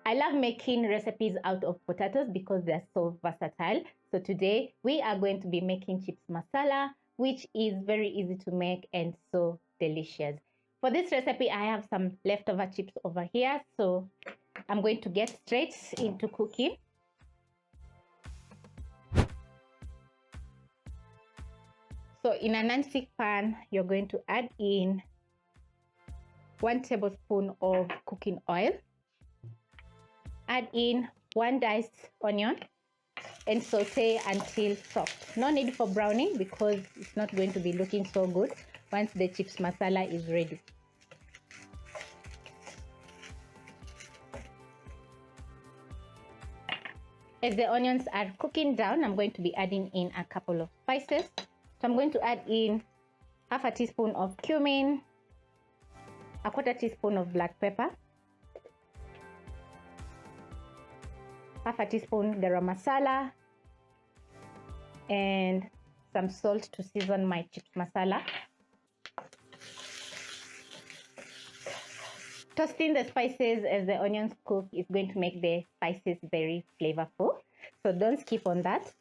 I love making recipes out of potatoes because they're so versatile. So today we are going to be making chips masala, which is very easy to make and so delicious. For this recipe, I have some leftover chips over here. So I'm going to get straight into cooking. So in a non-stick pan, you're going to add in 1 tablespoon of cooking oil. Add in 1 diced onion and saute until soft. No need for browning because it's not going to be looking so good once the chips masala is ready. As the onions are cooking down, I'm going to be adding in a couple of spices. So I'm going to add in half a teaspoon of cumin, a quarter teaspoon of black pepper, half a teaspoon garam masala, and some salt to season my chips masala. Toasting the spices as the onions cook is going to make the spices very flavorful, so don't skip on that.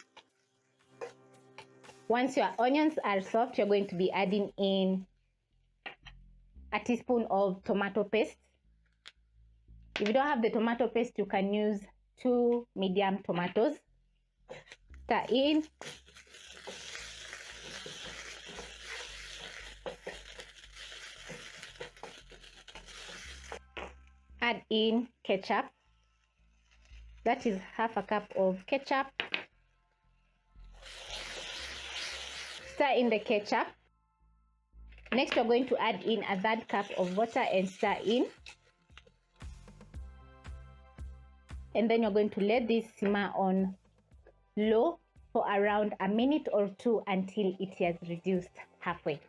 Once your onions are soft, you're going to be adding in a teaspoon of tomato paste. If you don't have the tomato paste, you can use 2 medium tomatoes. Stir in. Add in ketchup. That is half a cup of ketchup. Stir in the ketchup. Next, we're going to add in a 1/3 cup of water and stir in. And then you're going to let this simmer on low for around a minute or 2 until it has reduced halfway.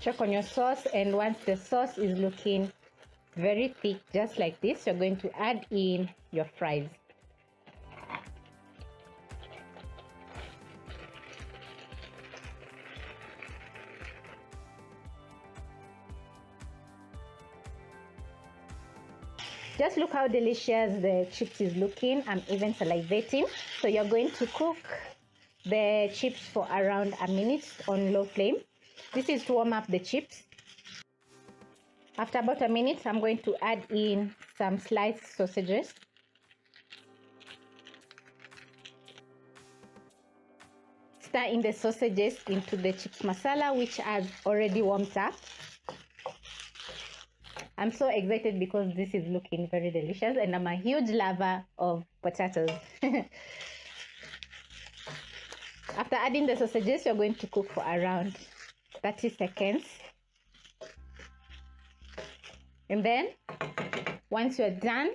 Check on your sauce, and once the sauce is looking very thick, just like this, you're going to add in your fries. Just look how delicious the chips is looking. I'm even salivating. So you're going to cook the chips for around a minute on low flame. This is to warm up the chips. After about a minute, I'm going to add in some sliced sausages. Stir in the sausages into the chips masala, which has already warmed up. I'm so excited because this is looking very delicious and I'm a huge lover of potatoes. After adding the sausages, you're going to cook for around 30 seconds. And then once you're done,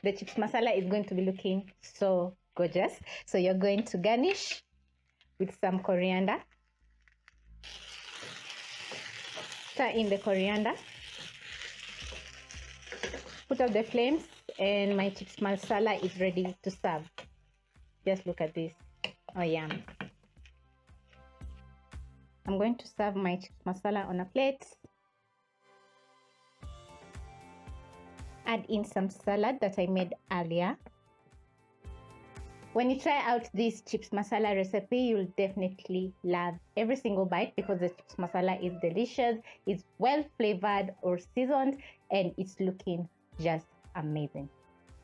the chips masala is going to be looking so gorgeous. So you're going to garnish with some coriander. Stir in the coriander. Put out the flames and my chips masala is ready to serve. Just look at this. Oh, yum. I'm going to serve my chips masala on a plate. Add in some salad that I made earlier. When you try out this chips masala recipe, you'll definitely love every single bite because the chips masala is delicious, it's well flavored or seasoned, and it's looking just amazing.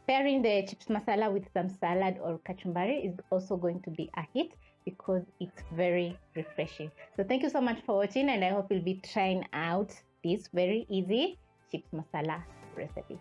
Pairing the chips masala with some salad or kachumbari is also going to be a hit because it's very refreshing. So thank you so much for watching, and I hope you'll be trying out this very easy chips masala recipe.